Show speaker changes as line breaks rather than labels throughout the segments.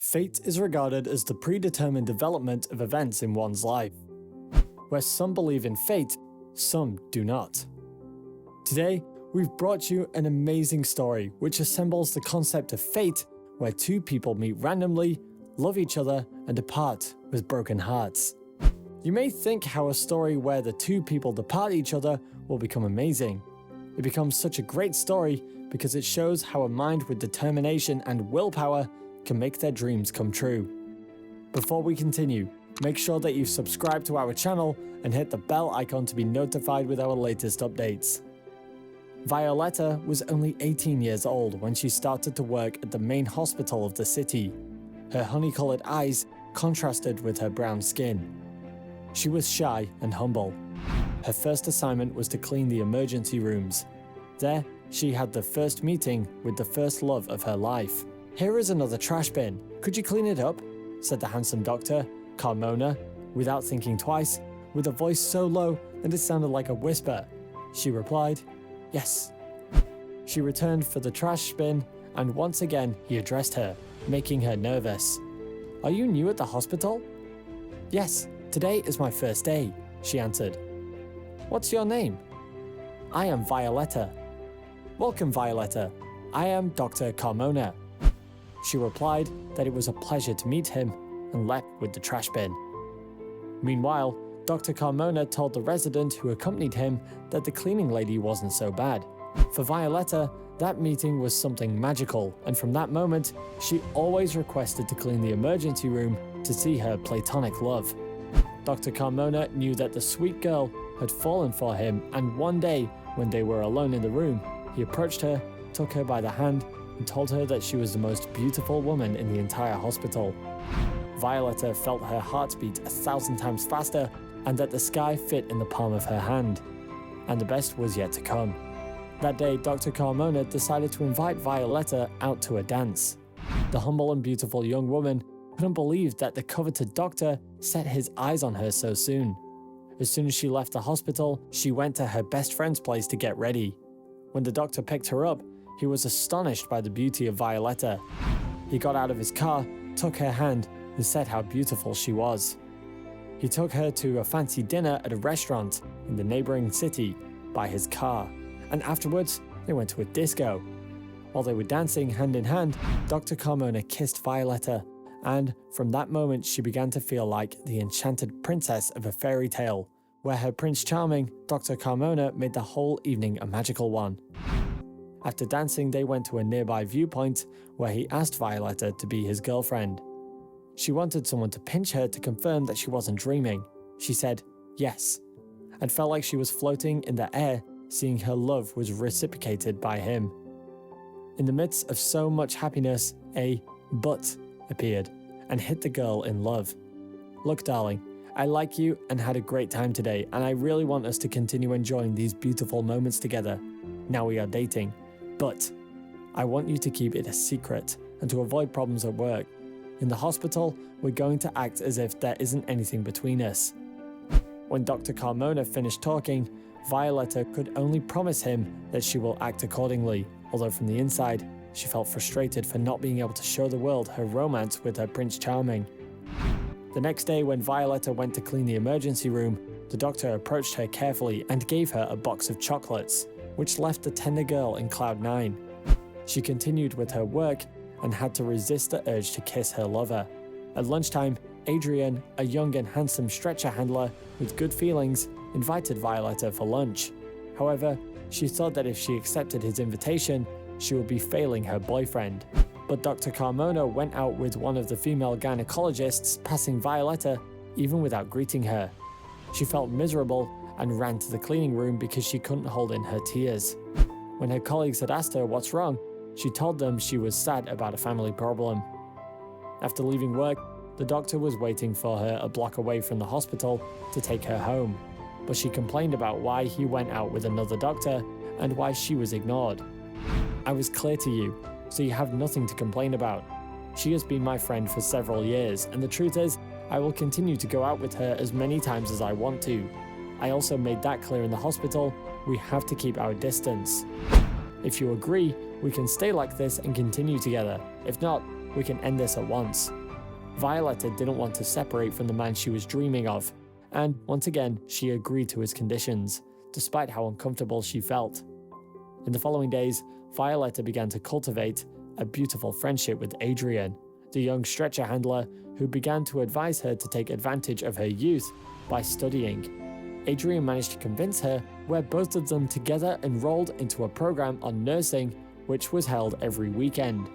Fate is regarded as the predetermined development of events in one's life. Where some believe in fate, some do not. Today, we've brought you an amazing story which assembles the concept of fate, where two people meet randomly, love each other, and depart with broken hearts. You may think how a story where the two people depart each other will become amazing. It becomes such a great story because it shows how a mind with determination and willpower can make their dreams come true. Before we continue, make sure that you subscribe to our channel and hit the bell icon to be notified with our latest updates. Violetta was only 18 years old when she started to work at the main hospital of the city. Her honey-colored eyes contrasted with her brown skin. She was shy and humble. Her first assignment was to clean the emergency rooms. There, she had the first meeting with the first love of her life. "Here is another trash bin. Could you clean it up?" said the handsome doctor, Carmona, without thinking twice, with a voice so low that it sounded like a whisper. She replied, "Yes." She returned for the trash bin, and once again he addressed her, making her nervous. "Are you new at the hospital?" "Yes, today is my first day," she answered. "What's your name?" "I am Violetta." "Welcome, Violetta. I am Dr. Carmona." She replied that it was a pleasure to meet him and left with the trash bin. Meanwhile, Dr. Carmona told the resident who accompanied him that the cleaning lady wasn't so bad. For Violetta, that meeting was something magical, and from that moment, she always requested to clean the emergency room to see her platonic love. Dr. Carmona knew that the sweet girl had fallen for him, and one day, when they were alone in the room, he approached her, took her by the hand, and told her that she was the most beautiful woman in the entire hospital. Violetta felt her heart beat 1,000 times faster, and that the sky fit in the palm of her hand. And the best was yet to come. That day, Dr. Carmona decided to invite Violetta out to a dance. The humble and beautiful young woman couldn't believe that the coveted doctor set his eyes on her so soon. As soon as she left the hospital, she went to her best friend's place to get ready. When the doctor picked her up, he was astonished by the beauty of Violetta. He got out of his car, took her hand, and said how beautiful she was. He took her to a fancy dinner at a restaurant in the neighboring city by his car, and afterwards they went to a disco. While they were dancing hand in hand, Dr. Carmona kissed Violetta, and from that moment she began to feel like the enchanted princess of a fairy tale, where her Prince Charming, Dr. Carmona, made the whole evening a magical one. After dancing, they went to a nearby viewpoint where he asked Violetta to be his girlfriend. She wanted someone to pinch her to confirm that she wasn't dreaming. She said yes, and felt like she was floating in the air, seeing her love was reciprocated by him. In the midst of so much happiness, a "but" appeared and hit the girl in love. "Look, darling, I like you and had a great time today, and I really want us to continue enjoying these beautiful moments together. Now we are dating. But I want you to keep it a secret and to avoid problems at work. In the hospital, we're going to act as if there isn't anything between us." When Dr. Carmona finished talking, Violetta could only promise him that she will act accordingly, although from the inside, she felt frustrated for not being able to show the world her romance with her Prince Charming. The next day, when Violetta went to clean the emergency room, the doctor approached her carefully and gave her a box of chocolates, which left the tender girl in cloud 9. She continued with her work and had to resist the urge to kiss her lover. At lunchtime, Adrian, a young and handsome stretcher handler with good feelings, invited Violetta for lunch. However, she thought that if she accepted his invitation, she would be failing her boyfriend. But Dr. Carmona went out with one of the female gynecologists, passing Violetta even without greeting her. She felt miserable and ran to the cleaning room because she couldn't hold in her tears. When her colleagues had asked her what's wrong, she told them she was sad about a family problem. After leaving work, the doctor was waiting for her a block away from the hospital to take her home, but she complained about why he went out with another doctor and why she was ignored. "I was clear to you, so you have nothing to complain about. She has been my friend for several years, and the truth is, I will continue to go out with her as many times as I want to. I also made that clear in the hospital, we have to keep our distance. If you agree, we can stay like this and continue together. If not, we can end this at once." Violetta didn't want to separate from the man she was dreaming of, and once again, she agreed to his conditions, despite how uncomfortable she felt. In the following days, Violetta began to cultivate a beautiful friendship with Adrian, the young stretcher handler who began to advise her to take advantage of her youth by studying. Adrian managed to convince her, where both of them together enrolled into a program on nursing, which was held every weekend.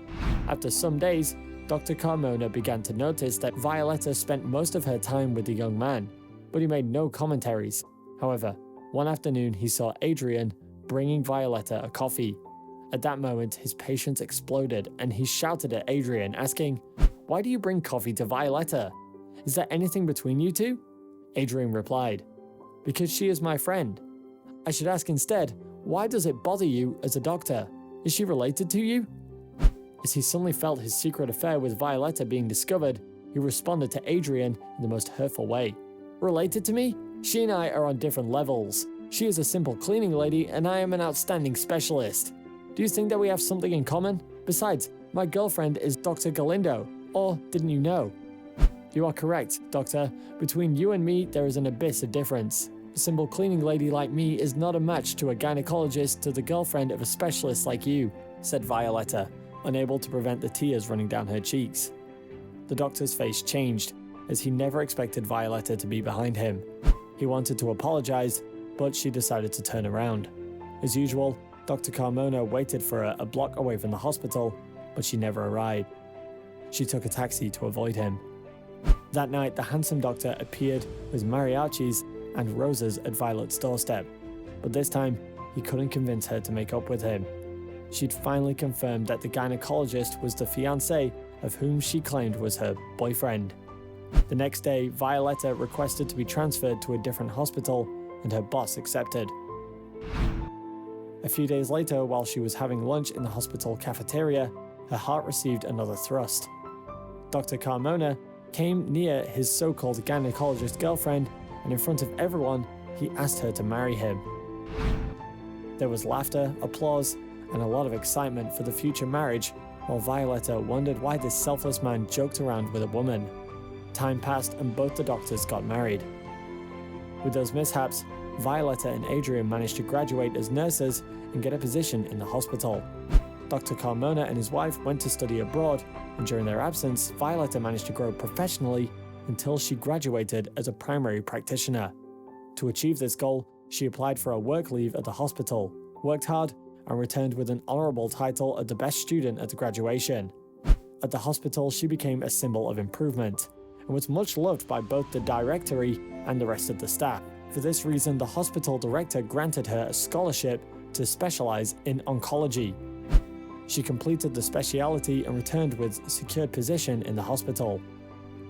After some days, Dr. Carmona began to notice that Violetta spent most of her time with the young man, but he made no commentaries. However, one afternoon he saw Adrian bringing Violetta a coffee. At that moment, his patience exploded and he shouted at Adrian, asking, "Why do you bring coffee to Violetta? Is there anything between you two?" Adrian replied, "Because she is my friend." I should ask instead, why does it bother you as a doctor? Is she related to you? As he suddenly felt his secret affair with Violetta being discovered, he responded to Adrian in the most hurtful way. "Related to me? She and I are on different levels. She is a simple cleaning lady and I am an outstanding specialist. Do you think that we have something in common? Besides, my girlfriend is Dr. Galindo. Or didn't you know?" "You are correct, Doctor. Between you and me, there is an abyss of difference. A simple cleaning lady like me is not a match to a gynecologist to the girlfriend of a specialist like you," said Violetta, unable to prevent the tears running down her cheeks. The doctor's face changed, as he never expected Violetta to be behind him. He wanted to apologize, but she decided to turn around. As usual, Dr. Carmona waited for her a block away from the hospital, but she never arrived. She took a taxi to avoid him. That night, the handsome doctor appeared with mariachis and roses at Violet's doorstep, but this time, he couldn't convince her to make up with him. She'd finally confirmed that the gynecologist was the fiancé of whom she claimed was her boyfriend. The next day, Violetta requested to be transferred to a different hospital, and her boss accepted. A few days later, while she was having lunch in the hospital cafeteria, her heart received another thrust. Dr. Carmona came near his so-called gynecologist girlfriend, and in front of everyone, he asked her to marry him. There was laughter, applause, and a lot of excitement for the future marriage, while Violetta wondered why this selfless man joked around with a woman. Time passed and both the doctors got married. With those mishaps, Violetta and Adrian managed to graduate as nurses and get a position in the hospital. Dr. Carmona and his wife went to study abroad, and during their absence, Violetta managed to grow professionally until she graduated as a primary practitioner. To achieve this goal, she applied for a work leave at the hospital, worked hard, and returned with an honorable title as the best student at the graduation. At the hospital, she became a symbol of improvement, and was much loved by both the directory and the rest of the staff. For this reason, the hospital director granted her a scholarship to specialize in oncology. She completed the specialty and returned with a secured position in the hospital.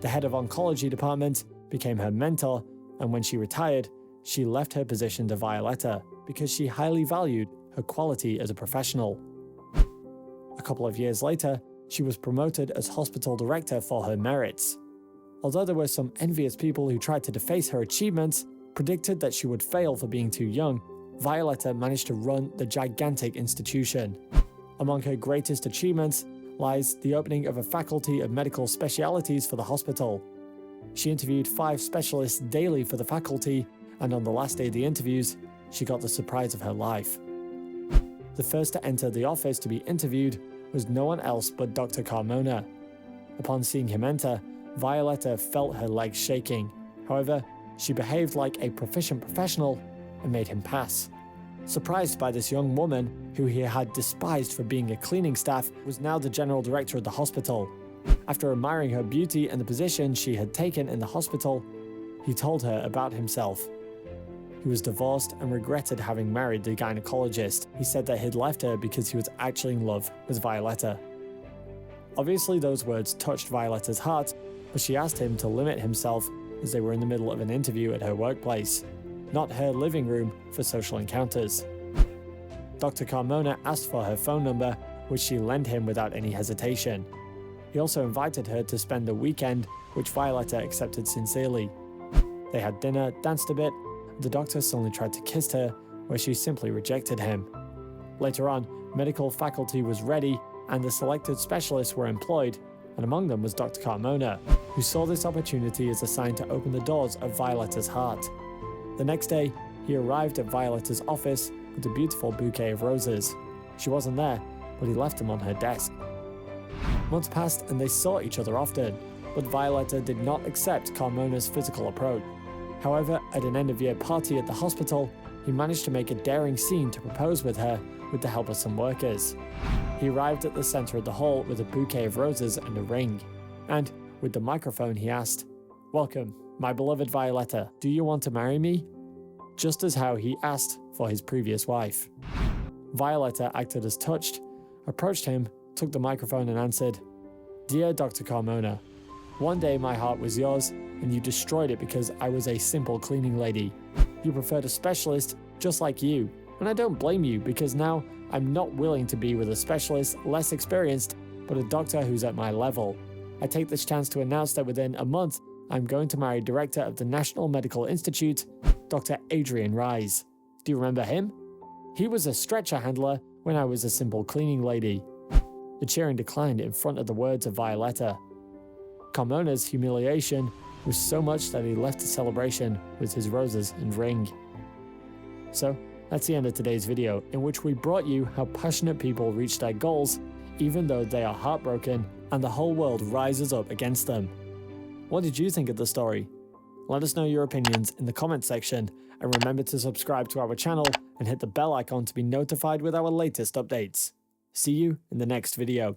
The head of oncology department became her mentor, and when she retired, she left her position to Violetta because she highly valued her quality as a professional. A couple of years later, she was promoted as hospital director for her merits. Although there were some envious people who tried to deface her achievements, predicted that she would fail for being too young, Violetta managed to run the gigantic institution. Among her greatest achievements lies the opening of a faculty of medical specialties for the hospital. She interviewed 5 specialists daily for the faculty, and on the last day of the interviews, she got the surprise of her life. The first to enter the office to be interviewed was no one else but Dr. Carmona. Upon seeing him enter, Violetta felt her legs shaking. However, she behaved like a proficient professional and made him pass. Surprised by this young woman, who he had despised for being a cleaning staff, was now the general director of the hospital. After admiring her beauty and the position she had taken in the hospital, he told her about himself. He was divorced and regretted having married the gynecologist. He said that he'd left her because he was actually in love with Violetta. Obviously, those words touched Violetta's heart, but she asked him to limit himself as they were in the middle of an interview at her workplace, not her living room for social encounters. Dr. Carmona asked for her phone number, which she lent him without any hesitation. He also invited her to spend the weekend, which Violetta accepted sincerely. They had dinner, danced a bit, and the doctor suddenly tried to kiss her, where she simply rejected him. Later on, medical faculty was ready and the selected specialists were employed, and among them was Dr. Carmona, who saw this opportunity as a sign to open the doors of Violetta's heart. The next day, he arrived at Violetta's office with a beautiful bouquet of roses. She wasn't there, but he left them on her desk. Months passed and they saw each other often, but Violetta did not accept Carmona's physical approach. However, at an end-of-year party at the hospital, he managed to make a daring scene to propose with her with the help of some workers. He arrived at the center of the hall with a bouquet of roses and a ring. And, with the microphone, he asked, "Welcome, my beloved Violetta, do you want to marry me?" Just as how he asked for his previous wife. Violetta acted as touched, approached him, took the microphone and answered, "Dear Dr. Carmona, one day my heart was yours, and you destroyed it because I was a simple cleaning lady. You preferred a specialist just like you, and I don't blame you because now I'm not willing to be with a specialist less experienced, but a doctor who's at my level. I take this chance to announce that within a month, I'm going to marry Director of the National Medical Institute, Dr. Adrian Rise. Do you remember him? He was a stretcher handler when I was a simple cleaning lady." The cheering declined in front of the words of Violetta. Carmona's humiliation was so much that he left the celebration with his roses and ring. So, that's the end of today's video, in which we brought you how passionate people reach their goals even though they are heartbroken and the whole world rises up against them. What did you think of the story? Let us know your opinions in the comments section, and remember to subscribe to our channel and hit the bell icon to be notified with our latest updates. See you in the next video.